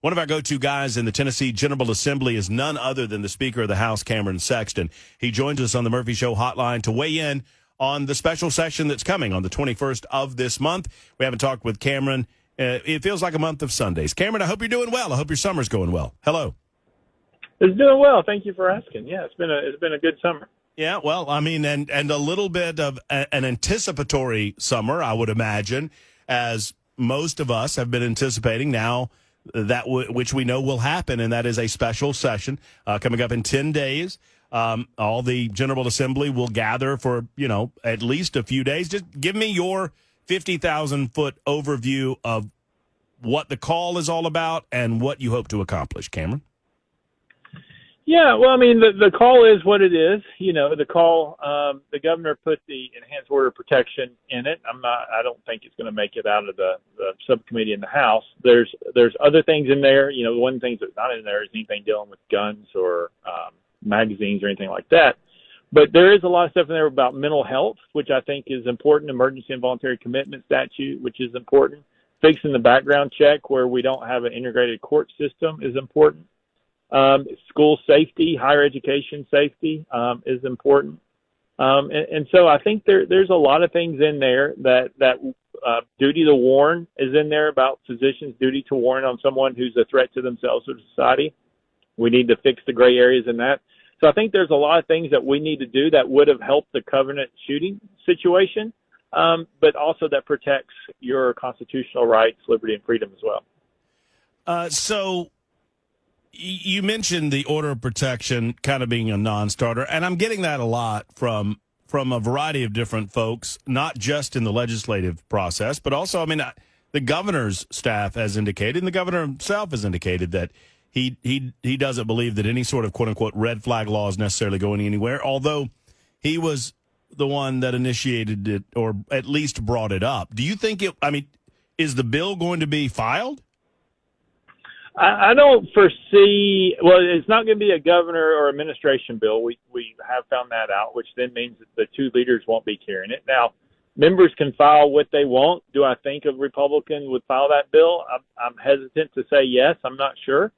One of our go-to guys in the Tennessee General Assembly is none other than the Speaker of the House, Cameron Sexton. He joins us on the Murphy Show hotline to weigh in on the special session that's coming on the 21st of this month. We haven't talked with Cameron. It feels like a month of Sundays. Cameron, I hope you're doing well. I hope your summer's going well. Hello. It's doing well. Thank you for asking. Yeah, it's been a good summer. Yeah, well, I mean, and a little bit of an anticipatory summer, I would imagine, as most of us have been anticipating now that which we know will happen, and that is a special session coming up in 10 days. All the General Assembly will gather for, at least a few days. Just give me your 50,000-foot overview of what the call is all about and what you hope to accomplish, Cameron. Yeah, well, I mean, the call is what it is. The call, the governor put the enhanced order protection in it. I don't think it's going to make it out of the subcommittee in the House. There's other things in there. One of the things that's not in there is anything dealing with guns or magazines or anything like that. But there is a lot of stuff in there about mental health, which I think is important. Emergency and voluntary commitment statute, which is important. Fixing the background check where we don't have an integrated court system is important. School safety, higher education safety is important. And so I think there's a lot of things in there that duty to warn is in there about physicians' duty to warn on someone who's a threat to themselves or society. We need to fix the gray areas in that. So I think there's a lot of things that we need to do that would have helped the Covenant shooting situation, but also that protects your constitutional rights, liberty, and freedom as well. So you mentioned the order of protection kind of being a non-starter, and I'm getting that a lot from a variety of different folks, not just in the legislative process, but also, the governor's staff has indicated, and the governor himself has indicated that he doesn't believe that any sort of quote-unquote red flag law is necessarily going anywhere, although he was the one that initiated it or at least brought it up. Do you think is the bill going to be filed? I don't foresee. Well, it's not going to be a governor or administration bill. We have found that out, which then means that the two leaders won't be carrying it. Now, members can file what they want. Do I think a Republican would file that bill? I'm hesitant to say yes. I'm not sure.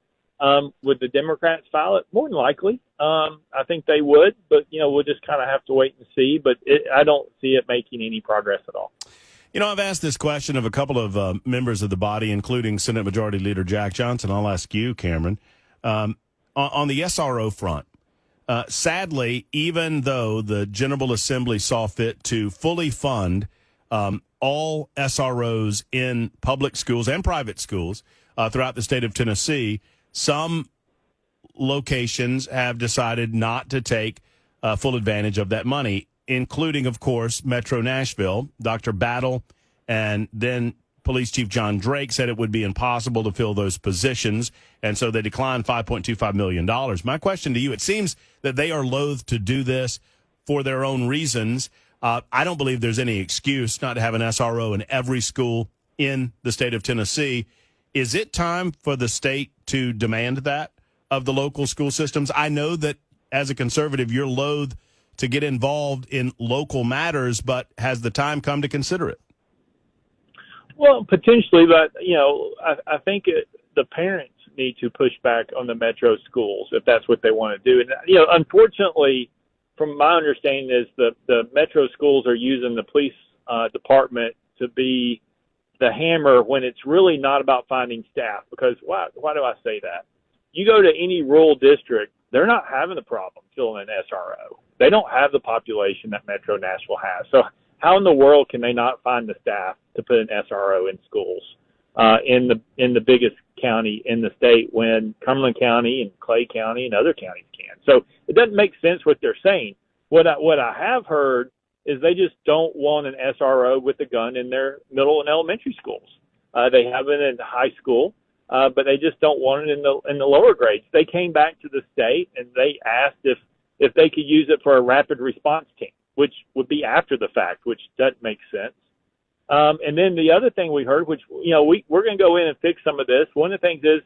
Would the Democrats file it? More than likely. I think they would, but we'll just kind of have to wait and see. But I don't see it making any progress at all. I've asked this question of a couple of members of the body, including Senate Majority Leader Jack Johnson. I'll ask you, Cameron. On the SRO front, sadly, even though the General Assembly saw fit to fully fund all SROs in public schools and private schools throughout the state of Tennessee, some locations have decided not to take full advantage of that money, including, of course, Metro Nashville. Dr. Battle and then Police Chief John Drake said it would be impossible to fill those positions, and so they declined $5.25 million. My question to you, it seems that they are loath to do this for their own reasons. I don't believe there's any excuse not to have an SRO in every school in the state of Tennessee. Is it time for the state to demand that of the local school systems? I know that as a conservative, you're loath to get involved in local matters, but has the time come to consider it? Well, potentially, but, I think the parents need to push back on the metro schools if that's what they want to do. And, unfortunately, from my understanding is the metro schools are using the police department to be the hammer when it's really not about finding staff. Because why do I say that? You go to any rural district, they're not having a problem filling an SRO. They don't have the population that Metro Nashville has. So how in the world can they not find the staff to put an SRO in schools in the biggest county in the state when Cumberland County and Clay County and other counties can? So it doesn't make sense what they're saying. What I have heard is they just don't want an SRO with a gun in their middle and elementary schools. They have it in high school. But they just don't want it in the lower grades. They came back to the state and they asked if they could use it for a rapid response team, which would be after the fact, which doesn't make sense. And then the other thing we heard, which we're going to go in and fix some of this. One of the things is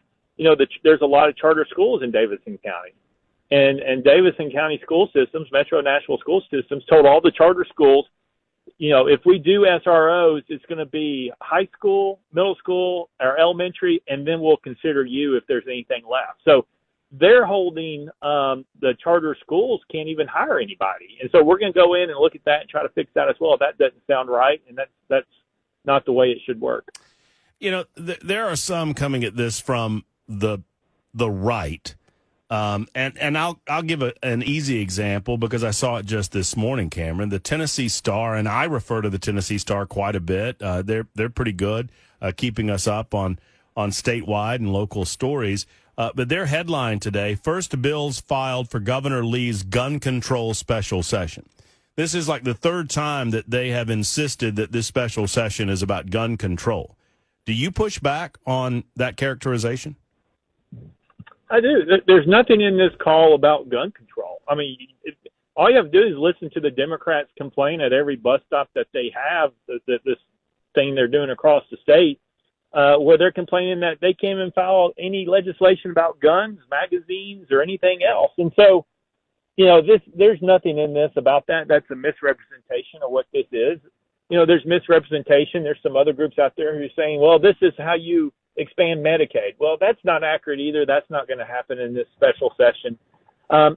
there's a lot of charter schools in Davidson County, and Davidson County school systems, Metro Nashville school systems, told all the charter schools if we do SROs, it's going to be high school, middle school, or elementary, and then we'll consider you if there's anything left. So they're holding the charter schools can't even hire anybody. And so we're going to go in and look at that and try to fix that as well. That doesn't sound right, and that's not the way it should work. There are some coming at this from the right. And I'll give an easy example because I saw it just this morning, Cameron. The Tennessee Star, and I refer to the Tennessee Star quite a bit. They're pretty good keeping us up on statewide and local stories. But their headline today: first bills filed for Governor Lee's gun control special session. This is like the third time that they have insisted that this special session is about gun control. Do you push back on that characterization? I do. There's nothing in this call about gun control. I mean, all you have to do is listen to the Democrats complain at every bus stop that they have, this thing they're doing across the state, where they're complaining that they can't even file any legislation about guns, magazines, or anything else. And so, there's nothing in this about that. That's a misrepresentation of what this is. There's misrepresentation. There's some other groups out there who are saying, well, this is how you expand Medicaid. Well, that's not accurate either. That's not going to happen in this special session.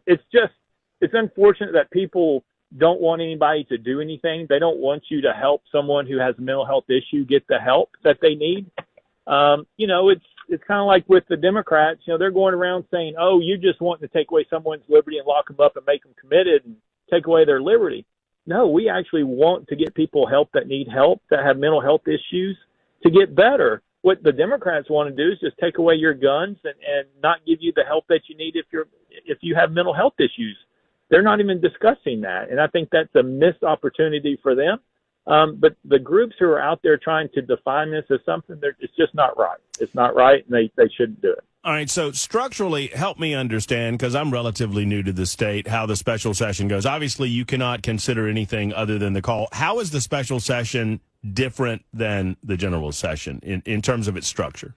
It's unfortunate that people don't want anybody to do anything. They don't want you to help someone who has a mental health issue get the help that they need. It's kind of like with the Democrats, they're going around saying, oh, you just want to take away someone's liberty and lock them up and make them committed and take away their liberty. No, we actually want to get people help that need help, that have mental health issues, to get better. What the Democrats want to do is just take away your guns and not give you the help that you need if you have mental health issues. They're not even discussing that, and I think that's a missed opportunity for them. But the groups who are out there trying to define this as something, it's just not right. It's not right, and they shouldn't do it. All right, so structurally, help me understand, because I'm relatively new to the state, how the special session goes. Obviously, you cannot consider anything other than the call. How is the special session different than the general session in terms of its structure?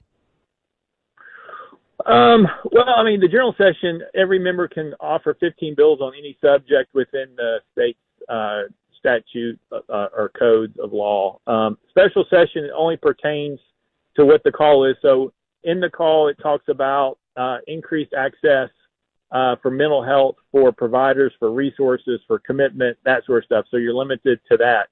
The general session, every member can offer 15 bills on any subject within the state's statute or codes of law. Special session only pertains to what the call is. So in the call, it talks about increased access for mental health, for providers, for resources, for commitment, that sort of stuff. So you're limited to that.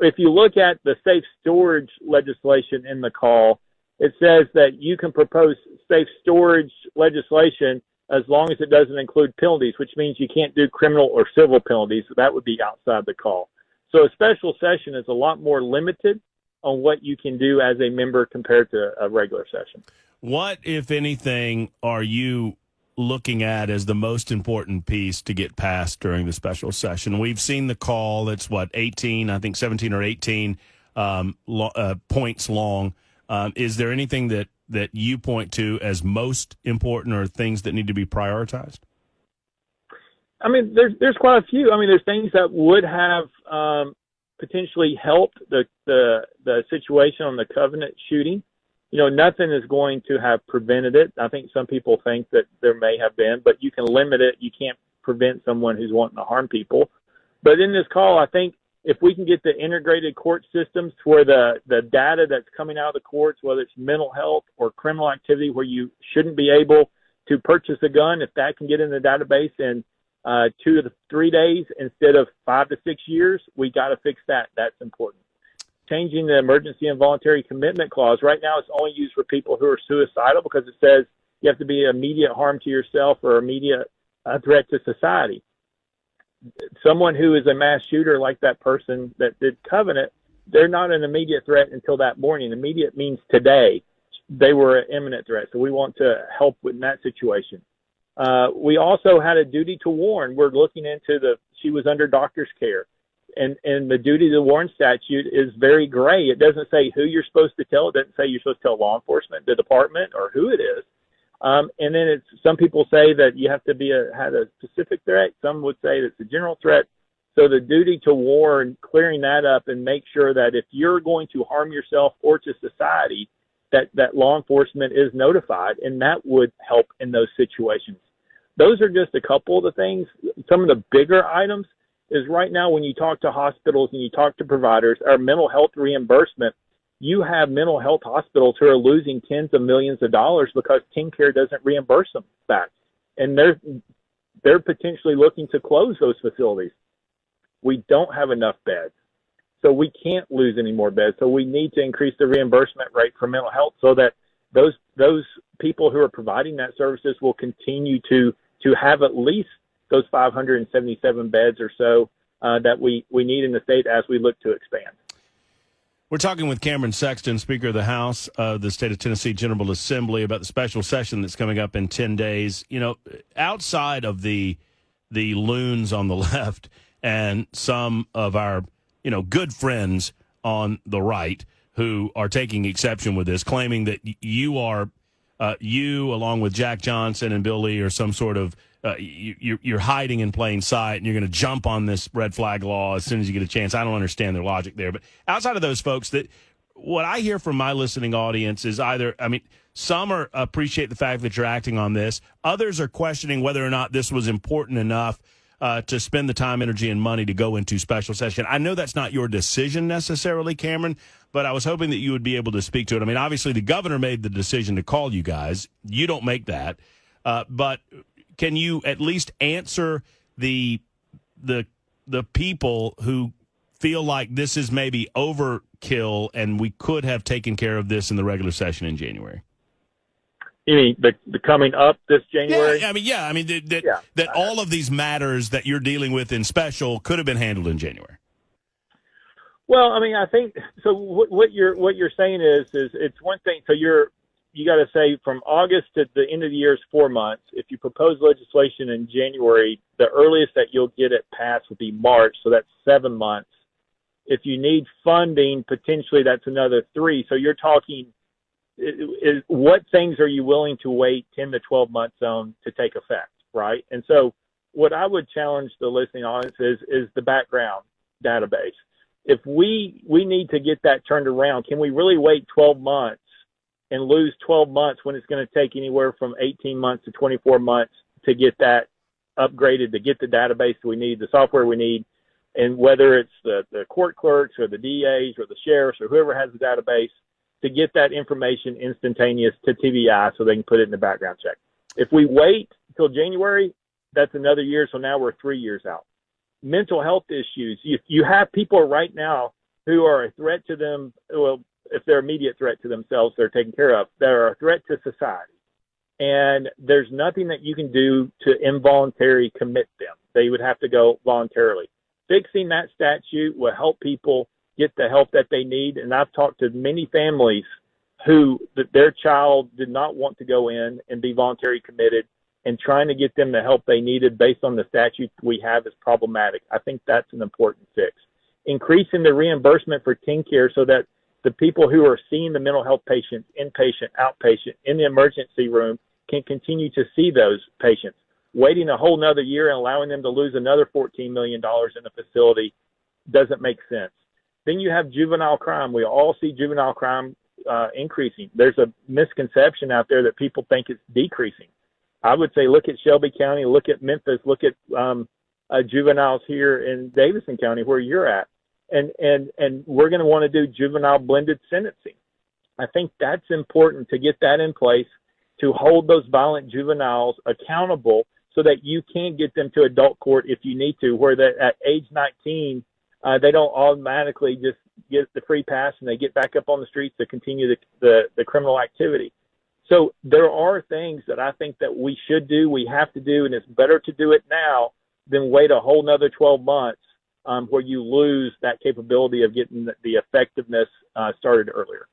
If you look at the safe storage legislation in the call, it says that you can propose safe storage legislation as long as it doesn't include penalties, which means you can't do criminal or civil penalties. So that would be outside the call. So a special session is a lot more limited on what you can do as a member compared to a regular session. What, if anything, are you looking at as the most important piece to get passed during the special session? We've seen the call. It's 17 or 18 points long. Is there anything that you point to as most important or things that need to be prioritized? I mean, there's quite a few. I mean, there's things that would have potentially helped the situation on the Covenant shooting. Nothing is going to have prevented it. I think some people think that there may have been, but you can limit it. You can't prevent someone who's wanting to harm people. But in this call, I think if we can get the integrated court systems where the data that's coming out of the courts, whether it's mental health or criminal activity where you shouldn't be able to purchase a gun, if that can get in the database in 2 to 3 days instead of 5 to 6 years, we got to fix that. That's important. Changing the emergency and voluntary commitment clause. Right now, it's only used for people who are suicidal because it says you have to be immediate harm to yourself or immediate threat to society. Someone who is a mass shooter like that person that did Covenant, they're not an immediate threat until that morning. Immediate means today. They were an imminent threat, so we want to help in that situation. We also had a duty to warn. We're looking into she was under doctor's care. And the duty to warn statute is very gray. It doesn't say who you're supposed to tell. It doesn't say you're supposed to tell law enforcement, the department, or who it is. And then some people say that you have to had a specific threat. Some would say it's a general threat. So the duty to warn, clearing that up and make sure that if you're going to harm yourself or to society, that law enforcement is notified, and that would help in those situations. Those are just a couple of the things. Some of the bigger items is right now when you talk to hospitals and you talk to providers, our mental health reimbursement, you have mental health hospitals who are losing tens of millions of dollars because TennCare doesn't reimburse them back. And they're potentially looking to close those facilities. We don't have enough beds, so we can't lose any more beds. So we need to increase the reimbursement rate for mental health so that those people who are providing that services will continue to have at least those 577 beds or so that we need in the state as we look to expand. We're talking with Cameron Sexton, Speaker of the House of the State of Tennessee General Assembly, about the special session that's coming up in 10 days. You know, outside of the loons on the left and some of our, good friends on the right who are taking exception with this, claiming that you along with Jack Johnson and Bill Lee are some sort of you're hiding in plain sight and you're going to jump on this red flag law as soon as you get a chance. I don't understand their logic there. But outside of those folks, what I hear from my listening audience is some appreciate the fact that you're acting on this. Others are questioning whether or not this was important enough to spend the time, energy, and money to go into special session. I know that's not your decision necessarily, Cameron, but I was hoping that you would be able to speak to it. I mean, obviously the governor made the decision to call you guys. You don't make that. But can you at least answer the people who feel like this is maybe overkill and we could have taken care of this in the regular session in January? You mean the coming up this January? That all of these matters that you're dealing with in special could have been handled in January. Well, I think so. What you're saying is it's one thing. So you got to say from August to the end of the year is 4 months. If you propose legislation in January, the earliest that you'll get it passed will be March. So that's 7 months. If you need funding, potentially that's another 3. So you're talking. What things are you willing to wait 10 to 12 months on to take effect, right? And so what I would challenge the listening audience is the background database. If we need to get that turned around, can we really wait 12 months and lose 12 months when it's going to take anywhere from 18 months to 24 months to get that upgraded, to get the database we need, the software we need, and whether it's the court clerks or the DAs or the sheriffs or whoever has the database, to get that information instantaneous to TBI so they can put it in the background check. If we wait until January, that's another year, so now we're 3 years out. Mental health issues, you have people right now who are a threat to them, well, if they're immediate threat to themselves, they're taken care of, they're a threat to society. And there's nothing that you can do to involuntarily commit them. They would have to go voluntarily. Fixing that statute will help people get the help that they need. And I've talked to many families who their child did not want to go in and be voluntarily committed, and trying to get them the help they needed based on the statute we have is problematic. I think that's an important fix. Increasing the reimbursement for TennCare so that the people who are seeing the mental health patients, inpatient, outpatient, in the emergency room, can continue to see those patients. Waiting a whole nother year and allowing them to lose another $14 million in the facility doesn't make sense. Then you have juvenile crime. We all see juvenile crime increasing. There's a misconception out there that people think it's decreasing. I would say look at Shelby County, look at Memphis, look at juveniles here in Davidson County where you're at. And we're going to want to do juvenile blended sentencing. I think that's important to get that in place to hold those violent juveniles accountable so that you can get them to adult court if you need to, where at age 19, they don't automatically just get the free pass and they get back up on the streets to continue the criminal activity. So there are things that I think that we should do, we have to do, and it's better to do it now than wait a whole nother 12 months where you lose that capability of getting the effectiveness started earlier.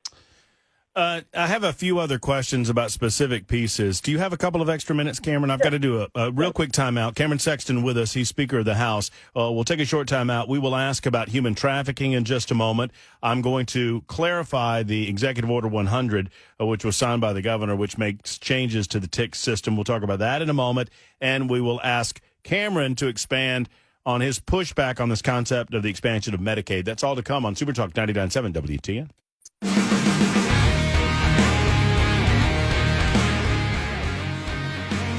I have a few other questions about specific pieces. Do you have a couple of extra minutes, Cameron? I've got to do a real quick timeout. Cameron Sexton with us. He's Speaker of the House. We'll take a short timeout. We will ask about human trafficking in just a moment. I'm going to clarify the Executive Order 100, which was signed by the governor, which makes changes to the TIC system. We'll talk about that in a moment. And we will ask Cameron to expand on his pushback on this concept of the expansion of Medicaid. That's all to come on Super Talk 99.7 WTN.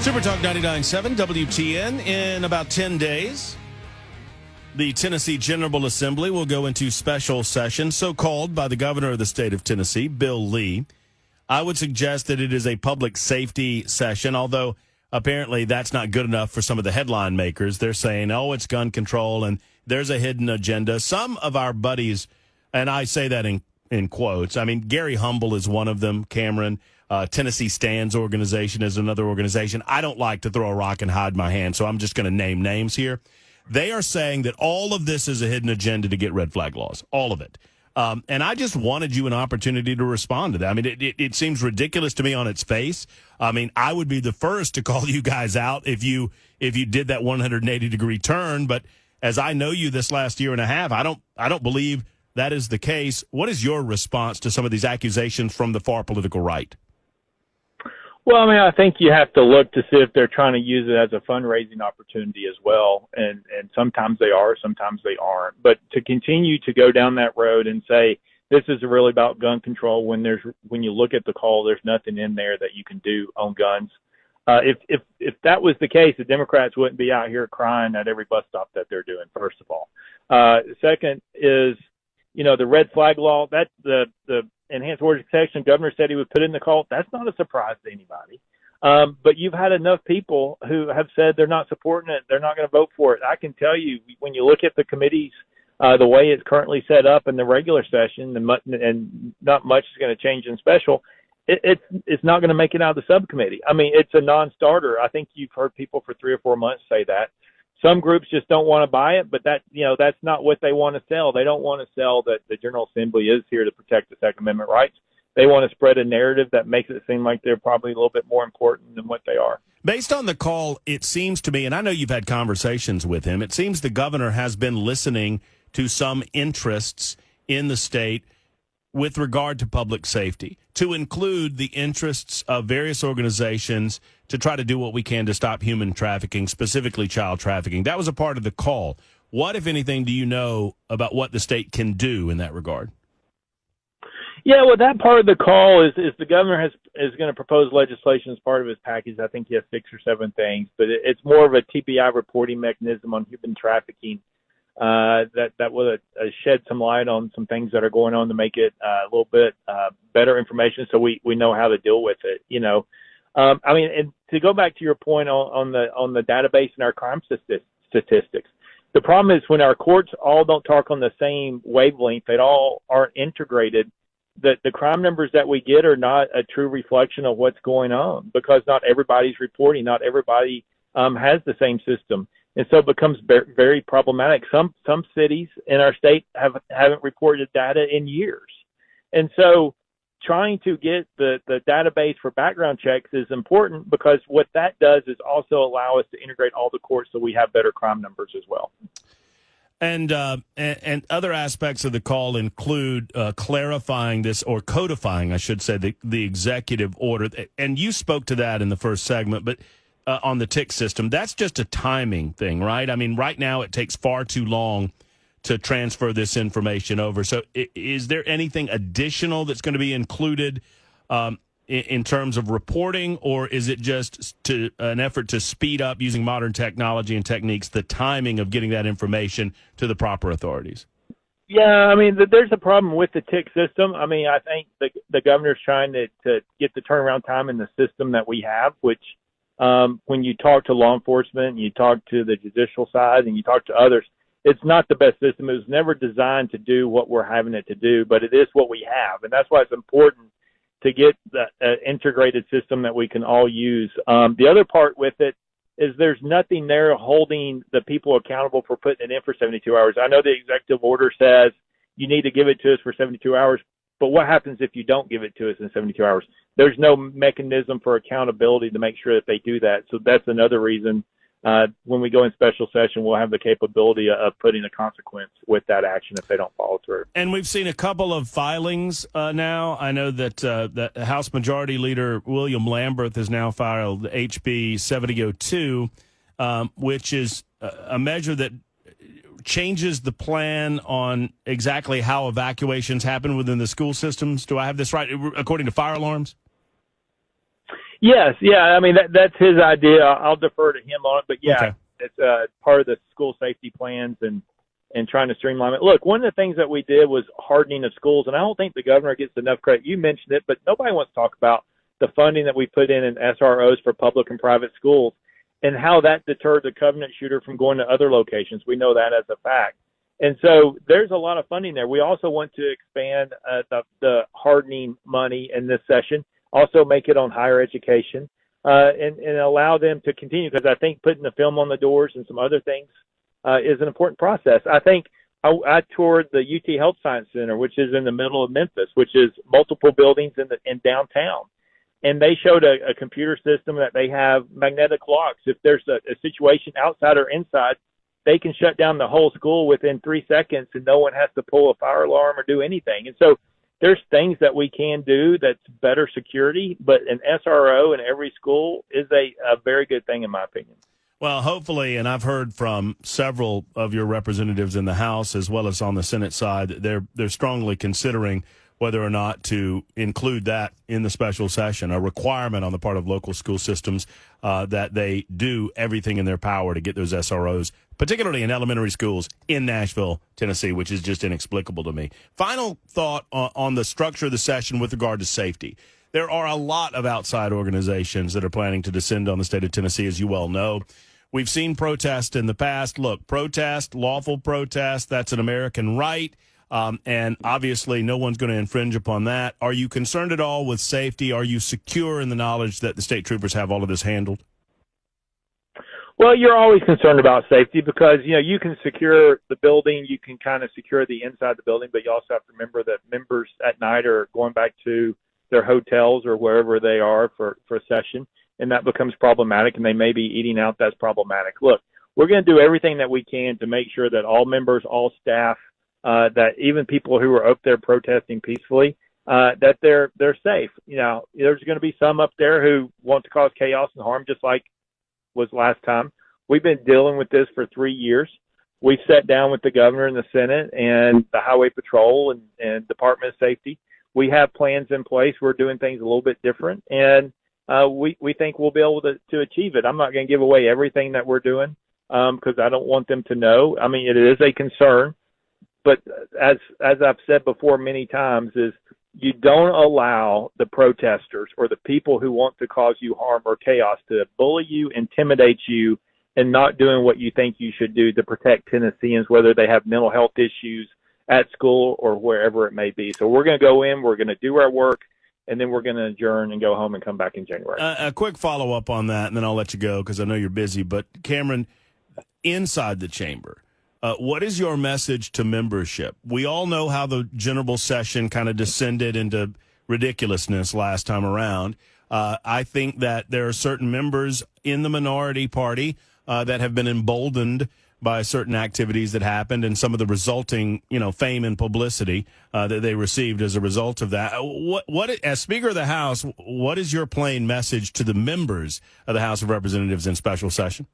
Super Talk 99.7 WTN. In about 10 days, The Tennessee General Assembly will go into special session, so called by the governor of the state of Tennessee, Bill Lee. I would suggest that it is a public safety session, although apparently that's not good enough for some of the headline makers. They're saying, oh, it's gun control and there's a hidden agenda. Some of our buddies, and I say that in quotes, I mean, Gary Humble is one of them, Cameron. Tennessee Stands organization is another organization. I don't like to throw a rock and hide my hand, so I'm just going to name names here. They are saying that all of this is a hidden agenda to get red flag laws, all of it. And I just wanted you an opportunity to respond to that. I mean, it seems ridiculous to me on its face. I mean, I would be the first to call you guys out if you did that 180-degree turn. But as I know you this last year and a half, I don't believe that is the case. What is your response to some of these accusations from the far political right? Well, I mean, I think you have to look to see if they're trying to use it as a fundraising opportunity as well. And sometimes they are, sometimes they aren't. But to continue to go down that road and say this is really about gun control when you look at the call, there's nothing in there that you can do on guns. If that was the case, the Democrats wouldn't be out here crying at every bus stop that they're doing, first of all. Second is, the red flag law, that the enhanced order protection, governor said he would put in the call. That's not a surprise to anybody. But you've had enough people who have said they're not supporting it. They're not going to vote for it. I can tell you, when you look at the committees, the way it's currently set up in the regular session, and not much is going to change in special, it's not going to make it out of the subcommittee. I mean, it's a non-starter. I think you've heard people for 3 or 4 months say that. Some groups just don't want to buy it, but that's not what they want to sell. They don't want to sell that the General Assembly is here to protect the Second Amendment rights. They want to spread a narrative that makes it seem like they're probably a little bit more important than what they are. Based on the call, it seems to me, and I know you've had conversations with him, it seems the governor has been listening to some interests in the state with regard to public safety, to include the interests of various organizations to try to do what we can to stop human trafficking, specifically child trafficking. That was a part of the call. What, if anything, do you know about what the state can do in that regard? Yeah, well, that part of the call is the governor is going to propose legislation as part of his package. I think he has 6 or 7 things, but it's more of a TPI reporting mechanism on human trafficking that will shed some light on some things that are going on to make it a little bit better information, so we know how to deal with it. I mean, and to go back to your point on the database and our crime statistics, the problem is when our courts all don't talk on the same wavelength, they all aren't integrated, that the crime numbers that we get are not a true reflection of what's going on, because not everybody's reporting, not everybody has the same system. And so it becomes very problematic. Some cities in our state haven't reported data in years. And so trying to get the database for background checks is important, because what that does is also allow us to integrate all the courts so we have better crime numbers as well. And other aspects of the call include clarifying this, or codifying, I should say, the executive order. And you spoke to that in the first segment, but on the tick system, that's just a timing thing, right? I mean, right now it takes far too long to transfer this information over. So is there anything additional that's going to be included in terms of reporting, or is it just an effort to speed up, using modern technology and techniques, the timing of getting that information to the proper authorities? Yeah, I mean, there's a problem with the tick system. I mean, I think the governor's trying to get the turnaround time in the system that we have, which when you talk to law enforcement, and you talk to the judicial side, and you talk to others, it's not the best system. It was never designed to do what we're having it to do, but it is what we have. And that's why it's important to get the integrated system that we can all use. The other part with it is there's nothing there holding the people accountable for putting it in for 72 hours. I know the executive order says you need to give it to us for 72 hours, but what happens if you don't give it to us in 72 hours? There's no mechanism for accountability to make sure that they do that. So that's another reason when we go in special session, we'll have the capability of putting a consequence with that action if they don't follow through. And we've seen a couple of filings now. I know that House Majority Leader William Lamberth has now filed HB 7002, which is a measure that changes the plan on exactly how evacuations happen within the school systems. Do I have this right? According to fire alarms? Yes. Yeah. I mean, that's his idea. I'll defer to him on it, but yeah, okay. It's part of the school safety plans. And and trying to streamline it. Look, one of the things that we did was hardening of schools, and I don't think the governor gets enough credit. You mentioned it, but nobody wants to talk about the funding that we put in SROs for public and private schools and how that deterred the Covenant shooter from going to other locations. We know that as a fact. And so there's a lot of funding there. We also want to expand the hardening money in this session, also make it on higher education, and allow them to continue, because I think putting the film on the doors and some other things is an important process. I think I toured the UT Health Science Center, which is in the middle of Memphis, which is multiple buildings in downtown. And they showed a computer system that they have magnetic locks. If there's a situation outside or inside, they can shut down the whole school within 3 seconds, and no one has to pull a fire alarm or do anything. And so there's things that we can do that's better security, but an SRO in every school is a very good thing, in my opinion. Well, hopefully, and I've heard from several of your representatives in the House as well as on the Senate side, that they're strongly considering whether or not to include that in the special session, a requirement on the part of local school systems that they do everything in their power to get those SROs, particularly in elementary schools in Nashville, Tennessee, which is just inexplicable to me. Final thought on the structure of the session with regard to safety. There are a lot of outside organizations that are planning to descend on the state of Tennessee, as you well know. We've seen protests in the past. Look, protest, lawful protest, that's an American right. And obviously no one's going to infringe upon that. Are you concerned at all with safety? Are you secure in the knowledge that the state troopers have all of this handled? Well, you're always concerned about safety because, you can secure the building, you can kind of secure the inside of the building, but you also have to remember that members at night are going back to their hotels or wherever they are for a session, and that becomes problematic, and they may be eating out. That's problematic. Look, we're going to do everything that we can to make sure that all members, all staff, that even people who are up there protesting peacefully, that they're safe. There's going to be some up there who want to cause chaos and harm, just like was last time. We've been dealing with this for 3 years. We've sat down with the governor and the Senate and the Highway Patrol and Department of Safety. We have plans in place. We're doing things a little bit different, and we think we'll be able to achieve it. I'm not going to give away everything that we're doing because I don't want them to know. I mean, it is a concern. But as I've said before many times, is you don't allow the protesters or the people who want to cause you harm or chaos to bully you, intimidate you, and not doing what you think you should do to protect Tennesseans, whether they have mental health issues at school or wherever it may be. So we're going to go in, we're going to do our work, and then we're going to adjourn and go home and come back in January. A quick follow-up on that, and then I'll let you go because I know you're busy. But, Cameron, inside the chamber, what is your message to membership? We all know how the general session kind of descended into ridiculousness last time around. I think that there are certain members in the minority party that have been emboldened by certain activities that happened and some of the resulting, fame and publicity that they received as a result of that. What, as Speaker of the House, what is your plain message to the members of the House of Representatives in special session?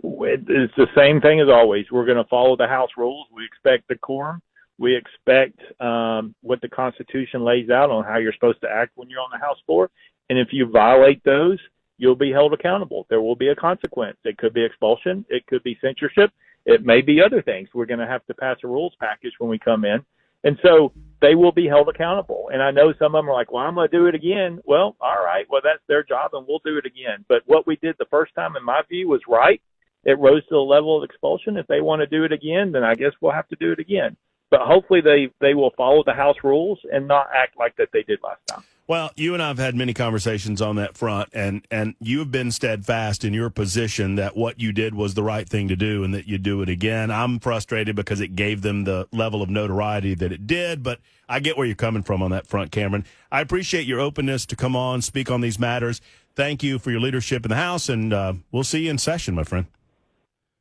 It's the same thing as always. We're going to follow the House rules. We expect decorum. We expect what the Constitution lays out on how you're supposed to act when you're on the House floor. And if you violate those, you'll be held accountable. There will be a consequence. It could be expulsion. It could be censorship. It may be other things. We're going to have to pass a rules package when we come in. And so they will be held accountable. And I know some of them are like, well, I'm going to do it again. Well, all right. Well, that's their job, and we'll do it again. But what we did the first time, in my view, was right. It rose to the level of expulsion. If they want to do it again, then I guess we'll have to do it again. But hopefully they will follow the House rules and not act like that they did last time. Well, you and I have had many conversations on that front, and you have been steadfast in your position that what you did was the right thing to do and that you do it again. I'm frustrated because it gave them the level of notoriety that it did, but I get where you're coming from on that front, Cameron. I appreciate your openness to come on, speak on these matters. Thank you for your leadership in the House, and we'll see you in session, my friend.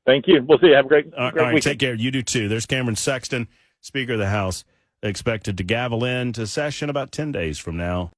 Thank you. We'll see you. Have a great all right, weekend. Take care. You do too. There's Cameron Sexton, Speaker of the House, expected to gavel into session about 10 days from now.